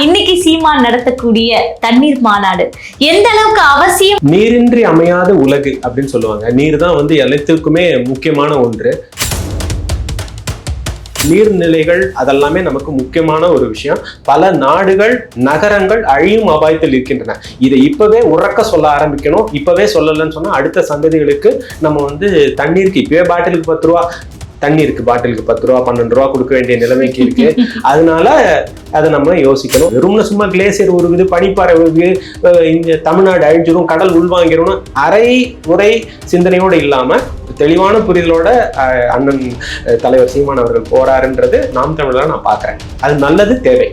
இன்னைக்கு சீமான் நடத்தக்கூடிய தண்ணீர் மாநாடு எந்த அளவுக்கு அவசியம்? நீரின்றி அமையாத உலகு அப்படின்னு சொல்லுவாங்க. நீர் தான் எல்லாத்துக்குமே முக்கியமான ஒன்று. நீர்நிலைகள் அதெல்லாமே நமக்கு முக்கியமான ஒரு விஷயம். பல நாடுகள் நகரங்கள் அழியும் அபாயத்தில் இருக்கின்றன. இதை இப்பவே உறக்க சொல்ல ஆரம்பிக்கணும். இப்பவே சொல்லலன்னு சொன்னா அடுத்த சந்ததிகளுக்கு நம்ம தண்ணீருக்கு இப்பவே பாட்டிலுக்கு 10 ரூபா, தண்ணீருக்கு பாட்டிலுக்கு 10 ரூபா 12 ரூபா கொடுக்க வேண்டிய நிலைமைக்கு இருக்கு. அதனால அதை நம்ம யோசிக்கணும். வெறும்னா சும்மா கிளேசியர் உருகுது, பனிப்பாறை உருகுது, இங்க தமிழ்நாடு அழிஞ்சிடும், கடல் உள்வாங்கிடும், அரை உரை சிந்தனையோடு இல்லாம தெளிவான புரிதலோட அண்ணன் தலைவர் சீமான் அவர்கள் போறாருன்றது நாம் தமிழரை நான் பாக்குறேன். அது நல்லது, தேவை.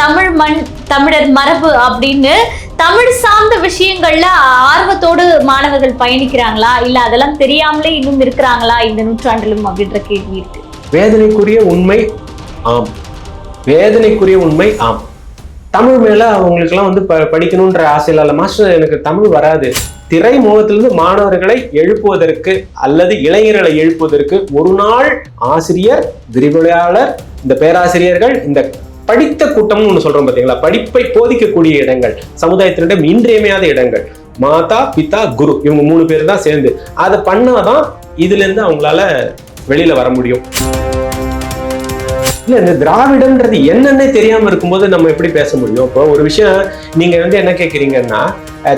தமிழ் மண், தமிழர் மரபு அப்படின்னு தமிழ் சார்ந்த விஷயங்கள்ல ஆர்வத்தோடு மாணவர்கள் பயணிக்கிறாங்களா, இல்ல அதெல்லாம் தெரியாமலே இன்னும் இருக்கிறாங்களா இந்த நூற்றாண்டிலும் அப்படின்ற கேள்வி இருக்கு. வேதனைக்குரிய உண்மை ஆம், வேதனைக்குரிய உண்மை ஆம். தமிழ் மேல அவங்களுக்கு எல்லாம் படிக்கணும்ன்ற ஆசையில இல்ல மாஸ்டர் எனக்கு தமிழ் வராது. திரைமுகத்திலிருந்து மாணவர்களை எழுப்புவதற்கு அல்லது இளைஞர்களை எழுப்புவதற்கு ஒரு நாள் ஆசிரியர், விரிவுரையாளர், இந்த பேராசிரியர்கள், இந்த படித்த கூட்டம்னு ஒண்ணு சொல்றோம் பாத்தீங்களா, படிப்பை போதிக்கக்கூடிய இடங்கள், சமுதாயத்தினிடம் இன்றியமையாத இடங்கள், மாதா பிதா குரு, இவங்க 3 பேர் தான் சேர்ந்து அதை பண்ணாதான் இதுல இருந்து அவங்களால வெளியில வர முடியும். இல்ல இந்த திராவிடன்றது என்னன்னே தெரியாம இருக்கும்போது நம்ம எப்படி பேச முடியும்? இப்போ ஒரு விஷயம் நீங்க என்ன கேட்கறீங்கன்னா,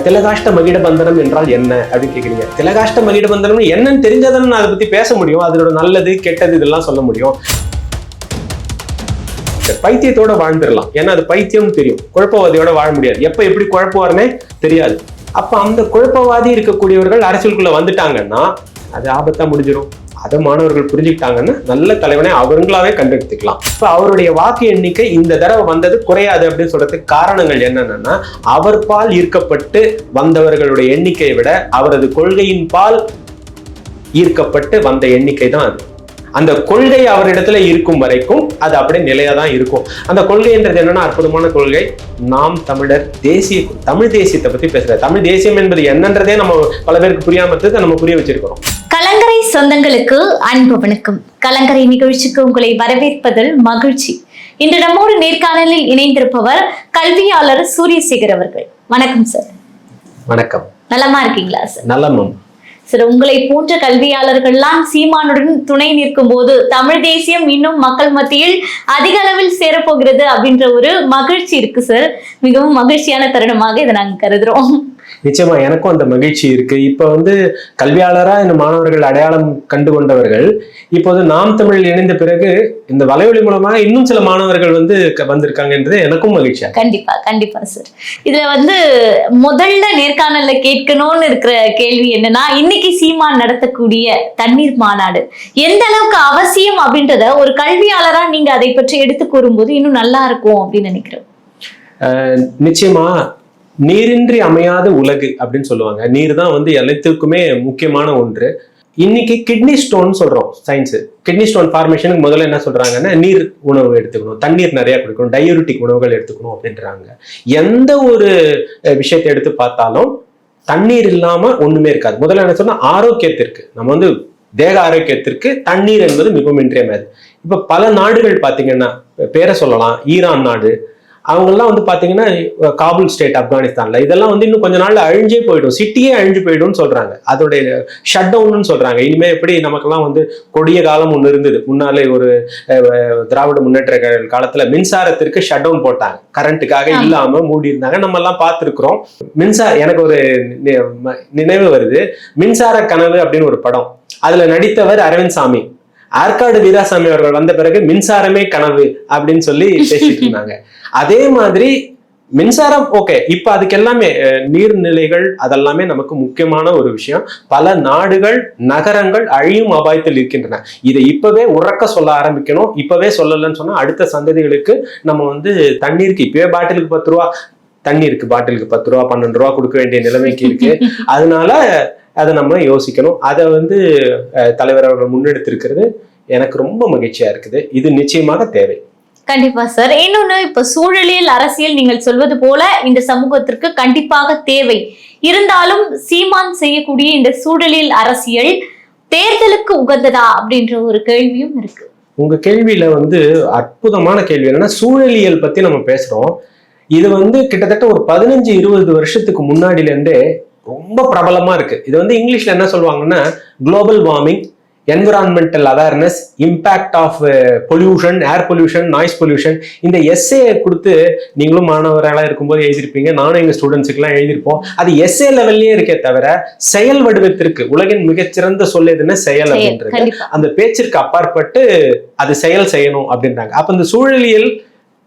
திலகாஷ்ட மகிட பந்தனம் என்றால் என்ன அப்படின்னு கேட்குறீங்க. திலகாஷ்ட மகிட பந்தனம் என்னன்னு தெரிஞ்சாதானே நான் அதை பத்தி பேச முடியும். அதோட நல்லது கெட்டது இதெல்லாம் சொல்ல முடியும். பைத்தியத்தோட வாழ்ந்துடலாம், ஏன்னா அது பைத்தியம் தெரியும். குழப்பவாதியோட வாழ முடியாது. எப்ப எப்படி குழப்பவாருன்னே தெரியாது. அப்ப அந்த குழப்பவாதி இருக்கக்கூடியவர்கள் அரசியலுக்குள்ள வந்துட்டாங்கன்னா அது ஆபத்தா முடிஞ்சிடும். அதை மாணவர்கள் புரிஞ்சுக்கிட்டாங்கன்னா நல்ல தலைவனை அவங்களாவே கண்டெடுத்துக்கலாம். இப்ப அவருடைய வாக்கு எண்ணிக்கை இந்த தடவை வந்தது குறையாது அப்படின்னு சொல்றதுக்கு காரணங்கள் என்னன்னா, அவர் பால் ஈர்க்கப்பட்டு வந்தவர்களுடைய எண்ணிக்கையை விட அவரது கொள்கையின் பால் ஈர்க்கப்பட்டு வந்த எண்ணிக்கை தான் அது. அந்த கொள்கை அவரிடத்துல இருக்கும் வரைக்கும் அது அப்படியே நிலையா தான் இருக்கும். அந்த கொள்கைன்றது என்னன்னா அற்புதமான கொள்கை. நாம் தமிழர், தேசிய தமிழ் தேசியத்தை பத்தி பேசுற. தமிழ் தேசியம் என்பது என்னன்றதே நம்ம பல பேருக்கு புரியாம நம்ம புரிய வச்சிருக்கிறோம். கலங்கரை சொந்தங்களுக்கு அன்பு வணக்கம். கலங்கரை நிகழ்ச்சிக்கு உங்களை வரவேற்பதில் மகிழ்ச்சி. இன்று நம்மோடு நேர்காணலில் இணைந்திருப்பவர் கல்வியாளர் சூரியசேகர் அவர்கள். வணக்கம் சார். வணக்கம். நலமா இருக்கீங்களா சார்? நலம் சார். உங்களை போன்ற கல்வியாளர்கள்லாம் சீமானுடன் துணை நிற்கும் போது தமிழ் தேசியம் இன்னும் மக்கள் மத்தியில் அதிக அளவில் சேரப்போகிறது அப்படின்ற ஒரு மகிழ்ச்சி இருக்கு சார். மிகவும் மகிழ்ச்சியான தருணமாக இதை நாங்க கருதுறோம். நிச்சயமா எனக்கும் அந்த மகிழ்ச்சி இருக்கு. இப்ப கல்வியாளரா இந்த மாணவர்கள் அடையாளம் கண்டு கொண்டவர்கள் இப்போது நாம் தமிழ் இணைந்த பிறகு இந்த வலைவலி மூலமா இன்னும் சில மாணவர்கள் வந்திருக்காங்கன்றது எனக்கும் மகிழ்ச்சியா. கண்டிப்பா கண்டிப்பா சார். இதுல முதல்ல நேர்காணல்ல கேட்கணும்னு இருக்கிற கேள்வி என்னன்னா, இன்னைக்கு சீமான் நடத்தக்கூடிய தண்ணீர் மாநாடு எந்த அளவுக்கு அவசியம் அப்படின்றத ஒரு கல்வியாளரா நீங்க அதை பற்றி எடுத்து கூறும்போது இன்னும் நல்லா இருக்கும் அப்படின்னு நினைக்கிறோம். நிச்சயமா நீரின்றி அமையாத உலகு அப்படின்னு சொல்லுவாங்க. நீர் தான் எல்லாத்துக்குமே முக்கியமான ஒன்று. இன்னைக்கு கிட்னி ஸ்டோன் சொல்றோம் சயின்ஸ். கிட்னி ஸ்டோன் ஃபார்மேஷனுக்கு முதல்ல என்ன சொல்றாங்கன்னா, நீர் உணவு எடுத்துக்கணும், தண்ணீர் நிறைய குடிக்கணும், டயூரிட்டிக் உணவுகள் எடுத்துக்கணும் அப்படின்றாங்க. எந்த ஒரு விஷயத்தை எடுத்து பார்த்தாலும் தண்ணீர் இல்லாம ஒண்ணுமே இருக்காது. முதல்ல என்ன சொன்னா, ஆரோக்கியத்திற்கு நம்ம தேக ஆரோக்கியத்திற்கு தண்ணீர் என்பது மிகவும் இன்றியமையாது. இப்ப பல நாடுகள் பாத்தீங்கன்னா பேரை சொல்லலாம். ஈரான் நாடு, அவங்கெல்லாம் பாத்தீங்கன்னா காபூல் ஸ்டேட் ஆப்கானிஸ்தான்ல இதெல்லாம் இன்னும் கொஞ்ச நாள்ல அழிஞ்சே போயிடும், சிட்டியே அழிஞ்சு போயிடும்னு சொல்றாங்க. அதோடைய ஷட் டவுன்னு சொல்றாங்க. இனிமே எப்படி நமக்கெல்லாம் கொடிய காலம் ஒண்ணு இருந்தது. முன்னாலே ஒரு திராவிட முன்னேற்ற காலத்துல மின்சாரத்திற்கு ஷட் டவுன் போட்டாங்க, கரண்ட்டுக்காக இல்லாம மூடி இருந்தாங்க. நம்ம எல்லாம் பார்த்துருக்கிறோம். எனக்கு ஒரு நினைவு வருது, மின்சார கனவு அப்படின்னு ஒரு படம். அதுல நடித்தவர் அரவிந்த் சாமி. ஆற்காடு வீராசாமி அவர்கள் வந்த பிறகு மின்சாரமே கனவு அப்படின்னு சொல்லி பேசிட்டு இருந்தாங்க. அதே மாதிரி மின்சாரம் ஓகே, இப்ப அதுக்கு எல்லாமே நீர்நிலைகள் அதெல்லாமே நமக்கு முக்கியமான ஒரு விஷயம். பல நாடுகள் நகரங்கள் அழியும் அபாயத்தில் இருக்கின்றன. இதை இப்பவே உறக்க சொல்ல ஆரம்பிக்கணும். இப்பவே சொல்லலன்னு சொன்னா அடுத்த சந்ததிகளுக்கு நம்ம தண்ணீருக்கு இப்பவே பாட்டிலுக்கு 10 ரூபா, தண்ணீருக்கு பாட்டிலுக்கு 10 ரூபா 12 ரூபா கொடுக்க வேண்டிய நிலைமைக்கு இருக்கு. அதனால அதை நம்ம யோசிக்கணும். அதை தலைவர் அவர்கள் முன்னெடுத்திருக்கிறது எனக்கு ரொம்ப மகிழ்ச்சியா இருக்குது. இது நிச்சயமாக தேவை. கண்டிப்பா சார். இன்னொன்னு, இப்ப சூழலியல் அரசியல் நீங்கள் சொல்வது போல இந்த சமூகத்திற்கு கண்டிப்பாக தேவை. இருந்தாலும் சீமான் செய்யக்கூடிய இந்த சூழலியல் அரசியல் தேர்தலுக்கு உகந்ததா அப்படின்ற ஒரு கேள்வியும் இருக்கு. உங்க கேள்வியில வந்து அற்புதமான கேள்வி என்னன்னா, சூழலியல் பத்தி நம்ம பேசுறோம். இது வந்து கிட்டத்தட்ட ஒரு 15-20 வருஷத்துக்கு முன்னாடில இருந்தே ரொம்ப பிரபலமா இருக்கு. இது வந்து இங்கிலீஷ்ல என்ன சொல்லுவாங்கன்னா, global warming, environmental awareness, impact of pollution, air pollution, noise pollution. இந்த எஸ்ஏ கொடுத்து நீங்களும் மாணவர்களாக இருக்கும்போது எழுதியிருப்பீங்க, நானும் எங்க ஸ்டூடெண்ட்ஸுக்கெல்லாம் எழுதியிருப்போம். அது எஸ்ஏ லெவல்லே இருக்கே தவிர செயல் வடிவத்திற்கு உலகின் மிகச்சிறந்த சொல் எதுன்னா செயல் அப்படின்றது. அந்த பேச்சிற்கு அப்பாற்பட்டு அது செயல் செய்யணும் அப்படின்றாங்க. அப்ப இந்த சூழலியல்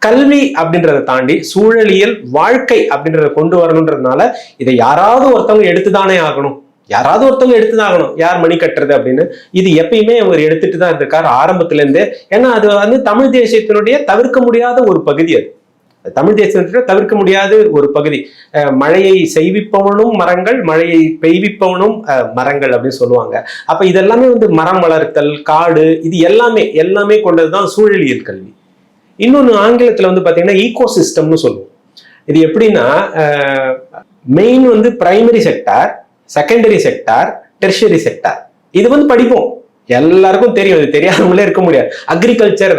கல்வி அப்படின்றத தாண்டி சூழலியல் வாழ்க்கை அப்படின்றத கொண்டு வரணுன்றதுனால இதை யாராவது ஒருத்தவங்க எடுத்துதானே ஆகணும், யாராவது ஒருத்தவங்க எடுத்துதான் ஆகணும். யார் மணி கட்டுறது அப்படின்னு இது எப்பயுமே அவர் எடுத்துட்டு தான் இருக்காரு ஆரம்பத்துல இருந்தே. ஏன்னா அது வந்து தமிழ் தேசியத்தினுடைய தவிர்க்க முடியாத ஒரு பகுதி. அது தமிழ் தேசியத்தினுடைய தவிர்க்க முடியாத ஒரு பகுதி. மழையை செய்விப்பவனும் மரங்கள், மழையை பெய்விப்பவனும் மரங்கள் அப்படின்னு சொல்லுவாங்க. அப்ப இதெல்லாமே வந்து மரம் வளர்த்தல், காடு, இது எல்லாமே கொண்டதுதான் சூழலியல் கல்வி. இன்னொன்னு ஆங்கிலத்துல வந்து பாத்தீங்கன்னா ஈகோ சிஸ்டம்னு சொல்லுவோம். இது எப்படின்னா மெயின் வந்து primary sector, secondary sector, tertiary sector. இது வந்து படிப்போம், எல்லாருக்கும் தெரியும், இது தெரியாதவங்களே இருக்க முடியாது. அக்ரிகல்ச்சர்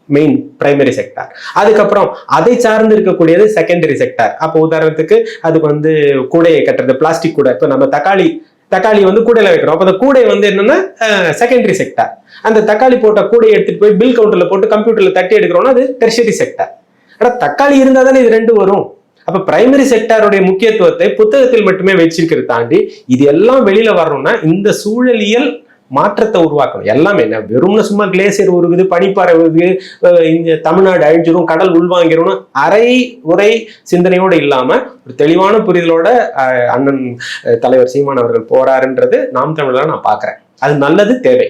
மெயின் பிரைமரி செக்டார், அதுக்கப்புறம் அதை சார்ந்து இருக்கக்கூடியது செகண்டரி செக்டார். அப்போ உதாரணத்துக்கு அதுக்கு வந்து கூடையை கட்டுறது, பிளாஸ்டிக் கூடை. இப்போ நம்ம தக்காளி வந்து கூடையில வைக்கிறோம். அப்போ அந்த கூடை வந்து என்னன்னா செகண்டரி செக்டார். அந்த தக்காளி போட்ட கூடையை எடுத்துட்டு போய் பில் கவுண்டர்ல போட்டு கம்ப்யூட்டர்ல தட்டி எடுக்கிறோம்னா அது டெர்ஷரி செக்டார். ஆனா தக்காளி இருந்தா தானே இது ரெண்டு வரும். அப்ப பிரைமரி செக்டாருடைய முக்கியத்துவத்தை புத்தகத்தில் மட்டுமே வச்சிருக்கிறது தாண்டி இது எல்லாம் வெளியில வரணும்னா இந்த சூழலியல் மாற்றத்தை உருவாக்கணும். எல்லாமே என்ன வெறும்னு சும்மா கிளேசியர் உருகுது, பனிப்பாறை உருகுது, இந்த தமிழ்நாடு அழிஞ்சிரும், கடல் உள்வாங்கிரும் அரை உரை சிந்தனையோடு இல்லாம ஒரு தெளிவான புரிதலோட அண்ணன் தலைவர் சீமான் அவர்கள் போறாருன்றது நாம் தமிழ்ல நான் பாக்குறேன். அது நல்லது, தேவை.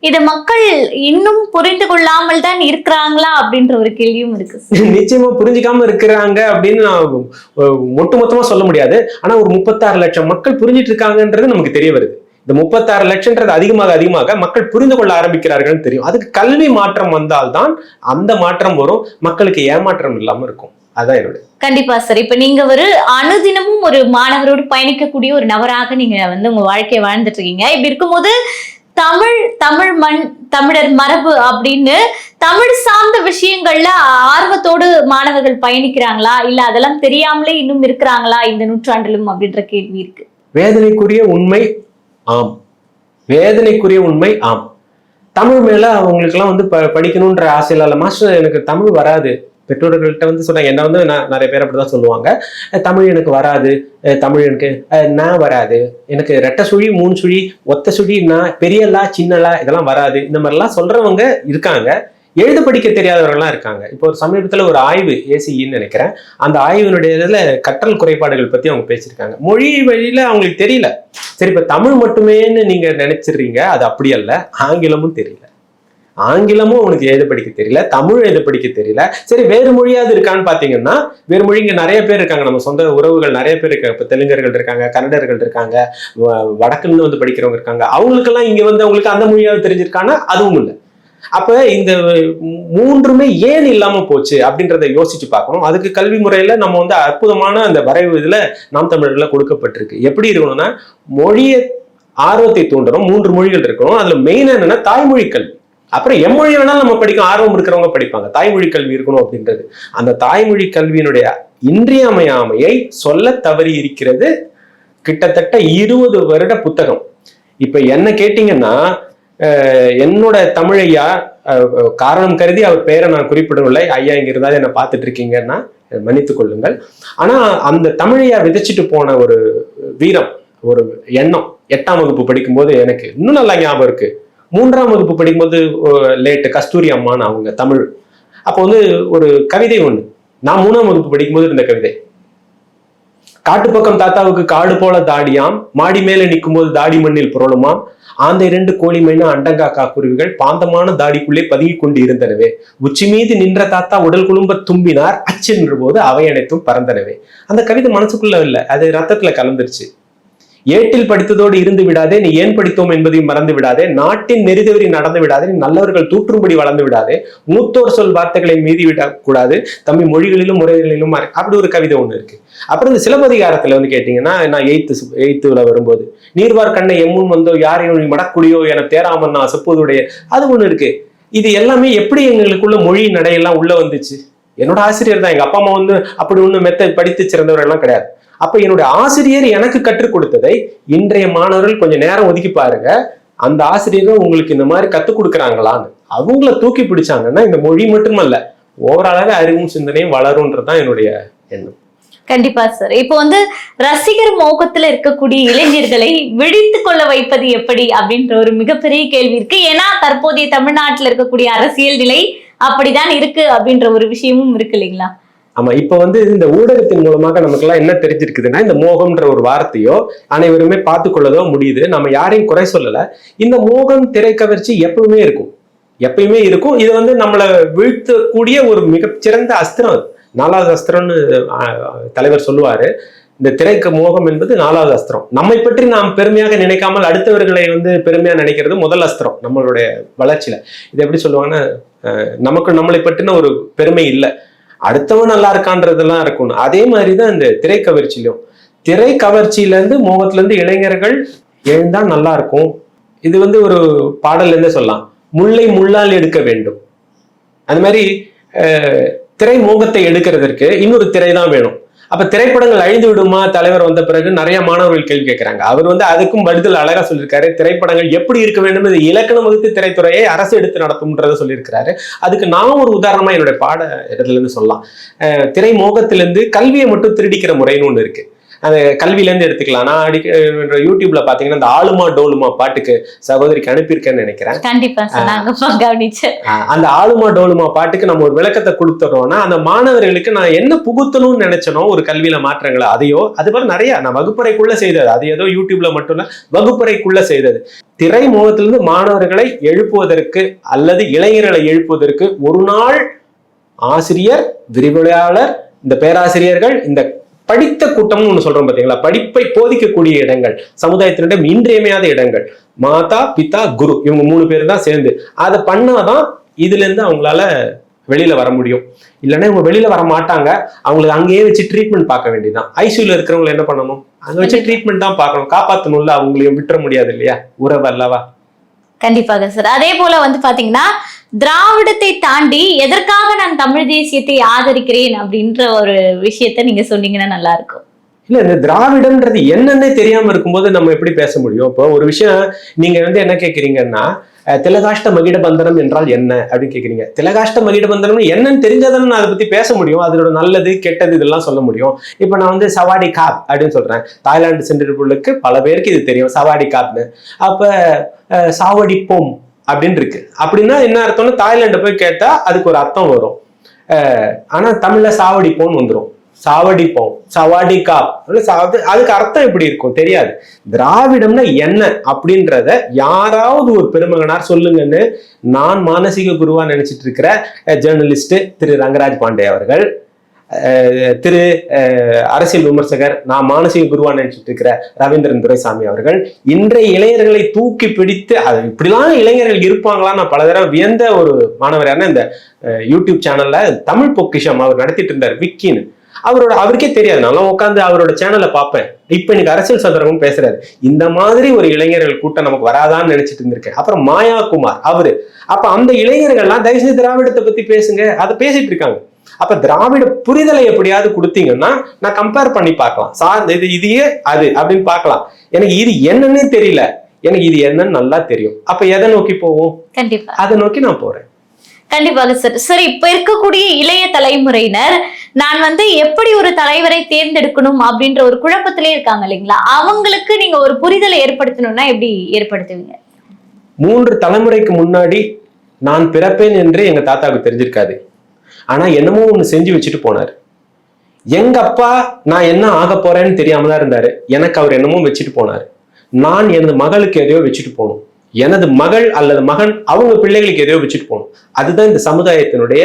இத மக்கள் இன்னும் புரிந்து கொள்ளாமல் தான் இருக்கிறாங்களா அப்படின்ற ஒரு கேள்வியும் இருக்கு. நிச்சயமா புரிஞ்சுக்காம இருக்கிறாங்க அப்படின்னு நான் ஒட்டுமொத்தமா சொல்ல முடியாது. ஆனா ஒரு 36 லட்சம் மக்கள் புரிஞ்சிட்டு இருக்காங்கன்றது நமக்கு தெரிய வருது. இந்த 36 லட்சம்ன்றது அதிகமாக மக்கள் புரிந்து கொள்ள ஆரம்பிக்கிறார்கள் தெரியும். அதுக்கு கல்வி மாற்றம் வந்தால்தான் அந்த மாற்றம் வரும், மக்களுக்கு ஏமாற்றம் இல்லாம இருக்கும். அதான் என்னோட. கண்டிப்பா சார். இப்ப நீங்க ஒரு அனுதினமும் ஒரு மாணவரோடு பயணிக்கக்கூடிய ஒரு நபராக நீங்க வந்து உங்க வாழ்க்கையை வாழ்ந்துட்டு இருக்கீங்க. இப்படி இருக்கும்போது தமிழ் மண், தமிழர் மரபு அப்படின்னு தமிழ் சார்ந்த விஷயங்கள்ல ஆர்வத்தோடு மாணவர்கள் பயணிக்கிறாங்களா, இல்ல அதெல்லாம் தெரியாமலே இன்னும் இருக்கிறாங்களா இந்த நூற்றாண்டிலும் அப்படின்ற கேள்வி இருக்கு. வேதனைக்குரிய உண்மை ஆம், வேதனைக்குரிய உண்மை ஆம். தமிழ் மேல அவங்களுக்கு எல்லாம் வந்து படிக்கணும்ன்ற ஆசையில இல்ல, மாஸ்டர் எனக்கு தமிழ் வராது. பெற்றோர்கள்ட்ட வந்து சொன்னாங்க, என்ன வந்து நிறைய பேர் அப்படிதான் சொல்லுவாங்க, தமிழ் எனக்கு வராது, தமிழ் எனக்கு நான் வராது, எனக்கு ரெட்டை சுழி, 3 சுழி, ஒத்த சுழி, நான் பெரியலா சின்னலா இதெல்லாம் வராது, இந்த மாதிரிலாம் சொல்றவங்க இருக்காங்க. எழுத படிக்க தெரியாதவர்கள்லாம் இருக்காங்க. இப்போ ஒரு சமீபத்துல ஒரு ஆய்வு ஏசின்னு நினைக்கிறேன், அந்த ஆய்வினுடைய இதுல கற்றல் குறைபாடுகள் பத்தி அவங்க பேசியிருக்காங்க. மொழி வழியில அவங்களுக்கு தெரியல. சரி, இப்ப தமிழ் மட்டுமேன்னு நீங்க நினைச்சிடுறீங்க, அது அப்படி அல்ல. ஆங்கிலமும் தெரியல, ஆங்கிலமும் உனக்கு எழுத படிக்க தெரியல, தமிழ் எழுத படிக்க தெரியல. சரி, வேறு மொழியாவது இருக்கான்னு பாத்தீங்கன்னா வேறு மொழி இங்க நிறைய பேர் இருக்காங்க, நம்ம சொந்த உறவுகள் நிறைய பேர் இருக்காங்க. இப்ப தெலுங்கர்கள் இருக்காங்க, கன்னடர்கள் இருக்காங்க, வடக்குன்னு வந்து படிக்கிறவங்க இருக்காங்க. அவங்களுக்கெல்லாம் இங்க வந்து அவங்களுக்கு அந்த மொழியாவது தெரிஞ்சிருக்கானா அதுவும் இல்லை. அப்ப இந்த 3மே ஏன் இல்லாம போச்சு அப்படின்றத யோசிச்சு பார்க்கணும். அதுக்கு கல்வி முறையில நம்ம வந்து அற்புதமான அந்த வரைவு இதுல நாம் தமிழர்ல கொடுக்கப்பட்டிருக்கு. எப்படி இருக்கணும்னா மொழியை ஆர்வத்தை தூண்டணும், 3 மொழிகள் இருக்கணும். அதுல மெயின் என்னன்னா தாய்மொழி கல்வி. அப்புறம் எம்மொழி வேணாலும் நம்ம படிக்க ஆர்வம் இருக்கிறவங்க படிப்பாங்க. தாய்மொழி கல்வி இருக்கணும் அப்படின்றது. அந்த தாய்மொழி கல்வியினுடைய இன்றியமையாமையை சொல்ல தவறி இருக்கிறது கிட்டத்தட்ட 20 வருட புத்தகம். இப்ப என்ன கேட்டீங்கன்னா, என்னோட தமிழையா காரணம் கருதி அவர் பெயரை நான் குறிப்பிடவில்லை, ஐயா இங்க இருந்தாலும் என்ன பார்த்துட்டு இருக்கீங்கன்னா மன்னித்துக் கொள்ளுங்கள். ஆனா அந்த தமிழையா விதைச்சிட்டு போன ஒரு வீரம், ஒரு எண்ணம் 8ஆம் வகுப்பு படிக்கும்போது எனக்கு இன்னும் நல்லா ஞாபகம் இருக்கு. 3ஆம் வகுப்பு படிக்கும்போது லேட்டு கஸ்தூரி அம்மான்னு அவங்க தமிழ். அப்போ வந்து ஒரு கவிதை ஒண்ணு, நான் 3ஆம் வகுப்பு படிக்கும்போது இருந்த கவிதை. காட்டு பக்கம் தாத்தாவுக்கு காடு போல தாடியாம், மாடி மேல நிற்கும் போது தாடி மண்ணில் புரளுமாம், ஆந்தை 2 கோழி மைனா அண்டங்காக்கா குருவிகள் பாந்தமான தாடிக்குள்ளே பதுங்கி கொண்டு இருந்தனவே, உச்சி மீது நின்ற தாத்தா உடல் குழும்ப தும்பினார், அச்சு நின்ற போது அவை அனைத்தும் பறந்தனவே. அந்த கவிதை மனசுக்குள்ள இல்லை, அது ரத்தத்துல கலந்துருச்சு. ஏட்டில் படித்ததோடு இருந்து விடாதே, நீ ஏன் படித்தோம் என்பதையும் மறந்து விடாதே, நாட்டின் நெறிதவறி நடந்து விடாதே, நீ நல்லவர்கள் தூற்றும்படி வளர்ந்து விடாதே, மூத்தோர் சொல் வார்த்தைகளை மீறி விடக்கூடாது, தம்பி மொழிகளிலும் முறைகளிலும். அப்படி ஒரு கவிதை ஒண்ணு இருக்கு. அப்புறம் இந்த சிலப்பதிகாரத்துல வந்து கேட்டீங்கன்னா, நான் 8th வரும்போது, நீர்வார் கண்ணை எம்முன் வந்தோ யாரையும் மடக்குடியோ என தேராமன்னா செப்புவதுடைய, அது ஒண்ணு இருக்கு. இது எல்லாமே எப்படி எங்களுக்குள்ள மொழி நடையெல்லாம் உள்ள வந்துச்சு? என்னோட ஆசிரியர் தான். எங்க அப்பா அம்மா வந்து அப்படி ஒண்ணு மெத்த படித்து சிறந்தவர் எல்லாம் கிடையாது. அப்ப என்னுடைய ஆசிரியர் எனக்கு கற்றுக் கொடுத்ததை இன்றைய மாணவர்கள் கொஞ்சம் நேரம் ஒதுக்கி பாருங்க. அந்த ஆசிரியர்கள் உங்களுக்கு இந்த மாதிரி கத்துக் கொடுக்குறாங்களான்னு அவங்கள தூக்கி பிடிச்சாங்கன்னா இந்த மொழி மட்டுமல்ல, ஓவராலாவே அறிவும் சிந்தனையும் வளரும்ன்றதுதான் என்னுடைய எண்ணம். கண்டிப்பா சார். இப்போ வந்து ரசிகர் மோகத்துல இருக்கக்கூடிய இளைஞர்களை விழித்து கொள்ள வைப்பது எப்படி அப்படின்ற ஒரு மிகப்பெரிய கேள்வி இருக்கு. ஏன்னா தற்போதைய தமிழ்நாட்டில் இருக்கக்கூடிய அரசியல் நிலை அப்படிதான் இருக்கு அப்படின்ற ஒரு விஷயமும் இருக்கு இல்லைங்களா? ஆமா, இப்ப வந்து இந்த ஊடகத்தின் மூலமாக நமக்கு எல்லாம் என்ன தெரிஞ்சிருக்குதுன்னா, இந்த மோகம்ன்ற ஒரு வார்த்தையோ அனைவருமே பார்த்து கொள்ளதோ முடியுது. நம்ம யாரையும் குறை சொல்லல. இந்த மோகம், திரைக்கவர்ச்சி எப்பவுமே இருக்கும், எப்பயுமே இருக்கும். இது வந்து நம்மளை வீழ்த்தக்கூடிய ஒரு மிகச்சிறந்த அஸ்திரம். 4வது அஸ்திரம்னு தலைவர் சொல்லுவாரு. இந்த திரைக்கு மோகம் என்பது 4வது அஸ்திரம். நம்மை பற்றி நாம் பெருமையாக நினைக்காமல் அடுத்தவர்களை வந்து பெருமையா நினைக்கிறது முதல் அஸ்திரம் நம்மளுடைய வளர்ச்சியில. இது எப்படி சொல்லுவாங்கன்னா, நமக்கு நம்மளை பற்றின ஒரு பெருமை இல்லை, அடுத்தவன் நல்லா இருக்கான்றதெல்லாம் இருக்கணும். அதே மாதிரிதான் இந்த திரைக்கவர்ச்சியிலும், திரைக்கவர்ச்சியில இருந்து மோகத்துல இருந்து இளைஞர்கள் எழுந்தா நல்லா இருக்கும். இது வந்து ஒரு பாடல்ல இருந்தே சொல்லலாம், முல்லை முள்ளால் எடுக்க வேண்டும். அது மாதிரி திரை மோகத்தை எடுக்கிறதற்கு இன்னொரு திரை தான் வேணும். அப்ப திரைப்படங்கள் அழிந்து விடுமா தலைவர் வந்த பிறகு நிறைய மாணவர்கள் கேள்வி கேட்கிறாங்க. அவர் வந்து அதுக்கும் பதில் அழகா சொல்லியிருக்காரு. திரைப்படங்கள் எப்படி இருக்க வேண்டும், இது இலக்கணம் வகுத்து திரைத்துறையை அரசு எடுத்து நடத்தும்ன்றத சொல்லியிருக்கிறாரு. அதுக்கு நான் ஒரு உதாரணமா என்னுடைய பாட இடத்துல இருந்து சொல்லலாம். திரை மோகத்திலிருந்து கல்வியை மட்டும் திருடிக்கிற முறைன்னு ஒண்ணு இருக்கு. அந்த கல்வியில இருந்து எடுத்துக்கலாம். நான் யூடியூப்ல பாத்தீங்கன்னா இந்த ஆளுமா டோலுமா பாட்டுக்கு சகோதரிக்கு அனுப்பியிருக்கேன்னு நினைக்கிறேன். கண்டிப்பா அந்த ஆளுமா டோலுமா பாட்டுக்கு நம்ம ஒரு விளக்கத்தை கொடுத்துறோம்னா, அந்த மாணவர்களுக்கு நான் என்ன புகுத்தணும்னு நினைச்சனோ ஒரு கல்வியில மாற்றங்களை, அதையோ அது மாதிரி நிறைய நான் வகுப்பறைக்குள்ள செய்தது. அது ஏதோ யூடியூப்ல மட்டும் இல்ல, வகுப்பறைக்குள்ள செய்தது. திரை மோகத்திலிருந்து மாணவர்களை எழுப்புவதற்கு அல்லது இளைஞர்களை எழுப்புவதற்கு ஒரு நாள் ஆசிரியர், விரிவுரையாளர், இந்த பேராசிரியர்கள், இந்த படித்த கூட்டம்னு ஒண்ணு சொல்றோம் பாத்தீங்களா, படிப்பை போதிக்கக்கூடிய இடங்கள், சமுதாயத்தினுடைய இன்றியமையாத இடங்கள், மாதா பிதா குரு, இவங்க 3 பேர் தான் சேர்ந்து அதை பண்ணாதான் இதுல இருந்து அவங்களால வெளியில வர முடியும். இல்லைன்னா இவங்க வெளியில வர மாட்டாங்க. அவங்களுக்கு அங்கேயே வச்சு ட்ரீட்மெண்ட் பார்க்க வேண்டியதுதான். ஐசியூல இருக்கிறவங்க என்ன பண்ணணும், அங்க வச்சு ட்ரீட்மெண்ட் தான் பார்க்கணும். காப்பாற்றணும்ல, அவங்களையும் விட்டுற முடியாது இல்லையா, உறவு அல்லவா? கண்டிப்பாக சார். அதே போல வந்து பாத்தீங்கன்னா, திராவிடத்தை தாண்டி எதற்காக நான் தமிழ் தேசியத்தை ஆதரிக்கிறேன் அப்படின்ற ஒரு விஷயத்த நீங்க சொன்னீங்கன்னா நல்லா இருக்கும். இல்ல, இந்த திராவிடம்ன்றது என்னன்னே தெரியாம இருக்கும்போது நம்ம எப்படி பேச முடியும்? இப்போ ஒரு விஷயம் நீங்க வந்து என்ன கேட்கறீங்கன்னா, திலகாஷ்ட மகிட பந்தனம் என்றால் என்ன அப்படின்னு கேட்குறீங்க. திலகாஷ்ட மகிட பந்தனம் என்னன்னு தெரிஞ்சாதானே நான் அதை பத்தி பேச முடியும், அதோட நல்லது கெட்டது இதெல்லாம் சொல்ல முடியும். இப்போ நான் வந்து சவாடி காப் அப்படின்னு சொல்றேன். தாய்லாந்து சென்றிருப்பவர்களுக்கு பல பேருக்கு இது தெரியும், சவாடி காப்னு. அப்ப சாவடி போம் அப்படின்னு இருக்கு. அப்படின்னா என்ன அர்த்தம்னா, தாய்லாண்டை போய் கேட்டா அதுக்கு ஒரு அர்த்தம் வரும். ஆனா தமிழ்ல சாவடி போன்னு வந்துடும். சாவடிப்போம், சவாடி காப், அதுக்கு அர்த்தம் எப்படி இருக்கும் தெரியாது. திராவிடம்னா என்ன அப்படின்றத யாராவது ஒரு பெருமகனார் சொல்லுங்கன்னு நான் மானசீக குருவா நினைச்சிட்டு இருக்கிற ஜேர்னலிஸ்ட் திரு ரங்கராஜ் பாண்டே அவர்கள், திரு அரசியல் விமர்சகர் நான் மானசீக குருவா நினைச்சிட்டு இருக்கிற ரவீந்திரன் துரைசாமி அவர்கள், இன்றைய இளைஞர்களை தூக்கி பிடித்து அது இப்படிலாம் இளைஞர்கள் இருப்பாங்களான்னு நான் பல தடவை வியந்த ஒரு மாணவர். யாருன்னா இந்த யூடியூப் சேனல்ல தமிழ் பொக்கிஷம் அவர் நடத்திட்டு இருந்தார், விக்கின்னு. அவருக்கே தெரியாது, நல்லா உட்காந்து அவரோட சேனலை பார்ப்பேன். இப்ப எனக்கு அரசியல் சதுரமும் பேசுறாரு. இந்த மாதிரி ஒரு இளைஞர்கள் கூட்டம் நமக்கு வராதான்னு நினைச்சிட்டு இருந்திருக்கேன். அப்புறம் மாயா குமார் அவரு. அப்ப அந்த இளைஞர்கள்லாம் தயவுசெய்து திராவிடத்தை பத்தி பேசுங்க, அதை பேசிட்டு இருக்காங்க. அப்ப திராவிட புரிதலை எப்படியாவது கொடுத்தீங்கன்னா நான் கம்பேர் பண்ணி பார்க்கலாம். சார் இதையே அது அப்படின்னு பார்க்கலாம். எனக்கு இது என்னன்னே தெரியல, எனக்கு இது என்னன்னு நல்லா தெரியும். அப்ப எதை நோக்கி போவோம்? கண்டிப்பா அதை நோக்கி நான் போறேன். கண்டிப்பாக சார். சரி, இப்ப இருக்கக்கூடிய இளைய தலைமுறையினர் நான் வந்து எப்படி ஒரு தலைவரை தேர்ந்தெடுக்கணும் அப்படின்ற ஒரு குழப்பத்திலே இருக்காங்க இல்லைங்களா? அவங்களுக்கு நீங்க ஒரு புரிதலை ஏற்படுத்தணும்னா எப்படி ஏற்படுத்துவீங்க? 3 தலைமுறைக்கு முன்னாடி நான் பிறப்பேன் என்று எங்க தாத்தாவுக்கு தெரிஞ்சிருக்காது. ஆனா என்னமோ ஒண்ணு செஞ்சு வச்சுட்டு போனாரு. எங்க அப்பா நான் என்ன ஆக போறேன்னு தெரியாம தான் இருந்தாரு. எனக்கு அவர் என்னமோ வச்சுட்டு போனாரு. நான் எனது மகளுக்கு எதையோ வச்சுட்டு போகணும், எனது மகள் அல்லது மகன் அவங்க பிள்ளைகளுக்கு எதையோ வச்சுட்டு போகணும். அதுதான் இந்த சமுதாயத்தினுடைய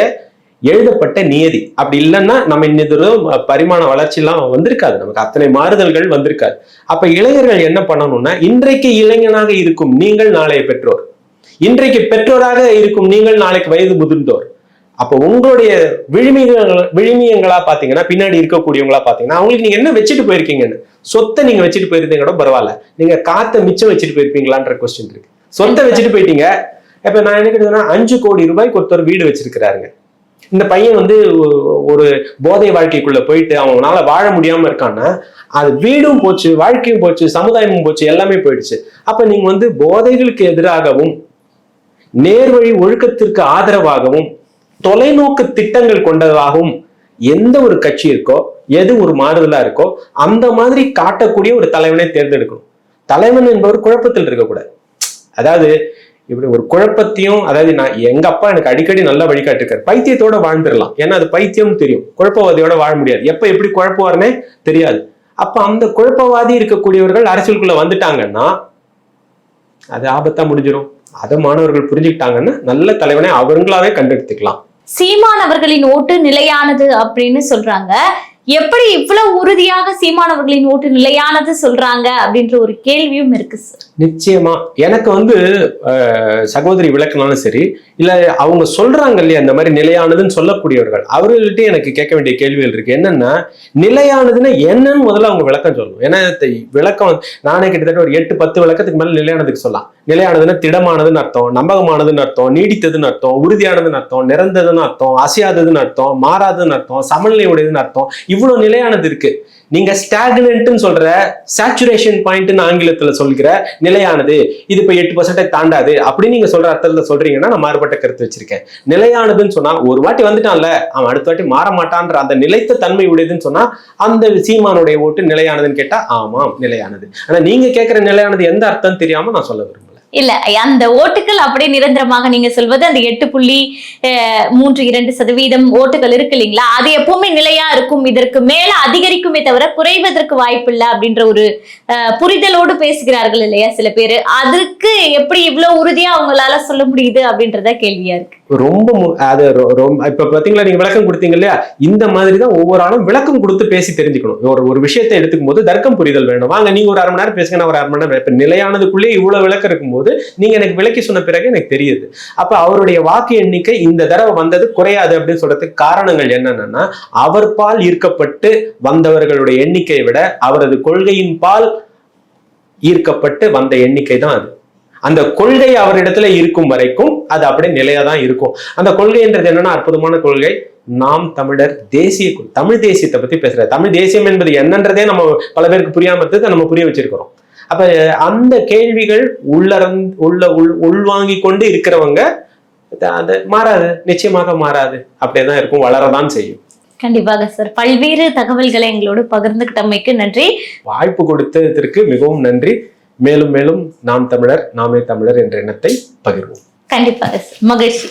எழுதப்பட்ட நியதி. அப்படி இல்லைன்னா நம்ம இன்னொரு பரிமாண வளர்ச்சி எல்லாம் வந்திருக்காது, நமக்கு அத்தனை மாறுதல்கள் வந்திருக்காது. அப்ப இளைஞர்கள் என்ன பண்ணணும்னா, இன்றைக்கு இளைஞனாக இருக்கும் நீங்கள் நாளைய பெற்றோர், இன்றைக்கு பெற்றோராக இருக்கும் நீங்கள் நாளைக்கு வயது முதிர்ந்தோர். அப்போ உங்களுடைய விழுமியங்களா பாத்தீங்கன்னா, பின்னாடி இருக்கக்கூடியவங்களா பாத்தீங்கன்னா, அவங்களுக்கு நீங்க என்ன வச்சுட்டு போயிருக்கீங்கன்னு, சொத்தை நீங்க வச்சுட்டு போயிருந்தீங்க கூட பரவாயில்ல, நீங்க காத்த மிச்சம் வச்சுட்டு போயிருப்பீங்களான்ற கொஸ்டின் இருக்கு. சொத்தை வச்சுட்டு போயிட்டீங்க, இப்ப நான் என்ன கேட்டதுன்னா 5 கோடி ரூபாய்க்கு ஒருத்தர் வீடு வச்சிருக்கிறாருங்க. இந்த பையன் வந்து ஒரு போதை வாழ்க்கைக்குள்ள போயிட்டு அவங்களால வாழ முடியாம இருக்கான்னா அது வீடும் போச்சு, வாழ்க்கையும் போச்சு, சமுதாயமும் போச்சு, எல்லாமே போயிடுச்சு. அப்ப நீங்க வந்து போதைகளுக்கு எதிராகவும் நேர்வழி ஒழுக்கத்திற்கு ஆதரவாகவும் தொலைநோக்கு திட்டங்கள் கொண்டதாகவும் எந்த ஒரு கட்சி இருக்கோ, எது ஒரு மாறுதலா இருக்கோ அந்த மாதிரி காட்டக்கூடிய ஒரு தலைவனை தேர்ந்தெடுக்கணும். தலைவன் என்பவர் குழப்பத்தில் இருக்கக்கூடாது. அதாவது இப்படி ஒரு குழப்பத்தையும், அதாவது நான் எங்க அப்பா எனக்கு அடிக்கடி நல்லா வழிகாட்டிருக்காரு, பைத்தியத்தோட வாழ்ந்துடலாம். ஏன்னா அது பைத்தியம் தெரியும், குழப்பவாதியோட வாழ முடியாது. எப்ப எப்படி குழப்புவாருன்னே தெரியாது. அப்ப அந்த குழப்பவாதி இருக்கக்கூடியவர்கள் அரசியலுக்குள்ள வந்துட்டாங்கன்னா அது ஆபத்தா முடிஞ்சிடும். அதை மாணவர்கள் புரிஞ்சுக்கிட்டாங்கன்னா நல்ல தலைவனை அவங்களாவே கண்டெடுத்துக்கலாம். சீமான் அவர்களின் ஓட்டு நிலையானது அப்படின்னு சொல்றாங்க. எப்படி இவ்வளவு உறுதியாக சீமான் அவர்களின் ஓட்டு நிலையானது சொல்றாங்க அப்படின்ற ஒரு கேள்வியும் இருக்கு சார். நிச்சயமா எனக்கு வந்து சகோதரி விளக்கினாலும் சரி, இல்ல அவங்க சொல்றாங்க இல்லையா இந்த மாதிரி நிலையானதுன்னு சொல்லக்கூடியவர்கள், அவர்கள்ட்ட எனக்கு கேட்க வேண்டிய கேள்விகள் இருக்கு. என்னன்னா நிலையானதுன்னா என்னன்னு முதல்ல அவங்க விளக்கம் சொல்லணும். ஏன்னா விளக்கம் நானே கிட்டத்தட்ட ஒரு 8-10 விளக்கத்துக்கு மேல நிலையானதுக்கு சொல்லலாம். நிலையானதுன்னா திடமானதுன்னு அர்த்தம், நம்பகமானதுன்னு அர்த்தம், நீடித்ததுன்னு அர்த்தம், உறுதியானதுன்னு அர்த்தம், நிறந்ததுன்னு அர்த்தம், அசையாததுன்னு அர்த்தம், மாறாததுன்னு அர்த்தம், சமநிலை உடையதுன்னு அர்த்தம். இவ்வளவு நிலையானது இருக்கு. நீங்க ஸ்டாக்னன்ட்னு சொல்ற, சேச்சுரேஷன் பாயிண்ட்னு ஆங்கிலத்துல சொல்கிற நிலையானது இது இப்ப 8% தாண்டாது அப்படின்னு நீங்க சொல்ற அர்த்தத்துல சொல்றீங்கன்னா நான் மாறுபட்ட கருத்து வச்சிருக்கேன். நிலையானதுன்னு சொன்னா ஒரு வாட்டி வந்துட்டான்ல அவன் அடுத்த வாட்டி மாற மாட்டான்ற அந்த நிலைத்த தன்மை உடையதுன்னு சொன்னா அந்த சீமானுடைய ஓட்டு நிலையானதுன்னு கேட்டா ஆமாம் நிலையானது. ஆனா நீங்க கேட்கிற நிலையானது எந்த அர்த்தம் தெரியாம நான் சொல்ல விரும்பல. இல்ல, அந்த ஓட்டுகள் அப்படியே நிரந்தரமாக நீங்க சொல்வது அந்த 8.32% ஓட்டுகள் இருக்கு இல்லைங்களா, அது எப்பவுமே நிலையா இருக்கும், இதற்கு மேல அதிகரிக்குமே தவிர குறைவதற்கு வாய்ப்பு இல்லை அப்படின்ற ஒரு புரிதலோடு பேசுகிறார்கள் இல்லையா சில பேரு. அதுக்கு எப்படி இவ்வளவு உறுதியா அவங்களால சொல்ல முடியுது அப்படின்றத கேள்வியா இருக்கு. ரொம்ப அது இப்ப பாத்தீங்களா, நீங்க விளக்கம் கொடுத்தீங்க இல்லையா, இந்த மாதிரிதான் ஒவ்வொரு ஆளும் விளக்கம் கொடுத்து பேசி தெரிஞ்சுக்கணும். ஒரு விஷயத்தை எடுத்துக்கும் போது தர்க்கம் புரிதல் வேணும். வாங்க நீங்க ஒரு 1/2 மணி நேரம் பேசுங்க, நான் ஒரு 1/2 மணி நேரம். இப்ப நிலையானதுக்குள்ளே இவ்வளவு விளக்கம் இருக்கும்போது நீங்க எனக்கு விளக்கி சொன்ன பிறகு எனக்கு தெரியுது. அப்ப அவருடைய வாக்கு எண்ணிக்கை இந்த தடவை வந்தது குறையாது அப்படின்னு சொல்றதுக்கு காரணங்கள் என்னன்னா, அவர் பால் ஈர்க்கப்பட்டு வந்தவர்களுடைய எண்ணிக்கையை விட அவரது கொள்கையின் பால் ஈர்க்கப்பட்டு வந்த எண்ணிக்கை தான் அது. அந்த கொள்கை அவரிடத்துல இருக்கும் வரைக்கும் அது அப்படியே நிலையா தான் இருக்கும். அந்த கொள்கைன்றது என்னன்னா அற்புதமான கொள்கை. நாம் தமிழர் தேசிய தமிழ் தேசியத்தை பத்தி பேசுற, தமிழ் தேசியம் என்பது என்னன்றதே நம்ம பல பேருக்கு புரியாம இருந்தது, நம்ம புரிய வச்சிருக்கிறோம். அப்ப அந்த கேள்விகள் உள்வாங்கி கொண்டு இருக்கிறவங்க அது மாறாது, நிச்சயமாக மாறாது, அப்படியேதான் இருக்கும், வளரதான் செய்யும். கண்டிப்பாக சார். பல்வேறு தகவல்களை எங்களோடு பகிர்ந்துகிட்டமைக்கு நன்றி. வாய்ப்பு கொடுத்ததற்கு மிகவும் நன்றி. மேலும் மேலும் நாம் தமிழர் நாமே தமிழர் என்ற எண்ணத்தை பகிர்வோம். கண்டிப்பாக சார், மகிழ்ச்சி.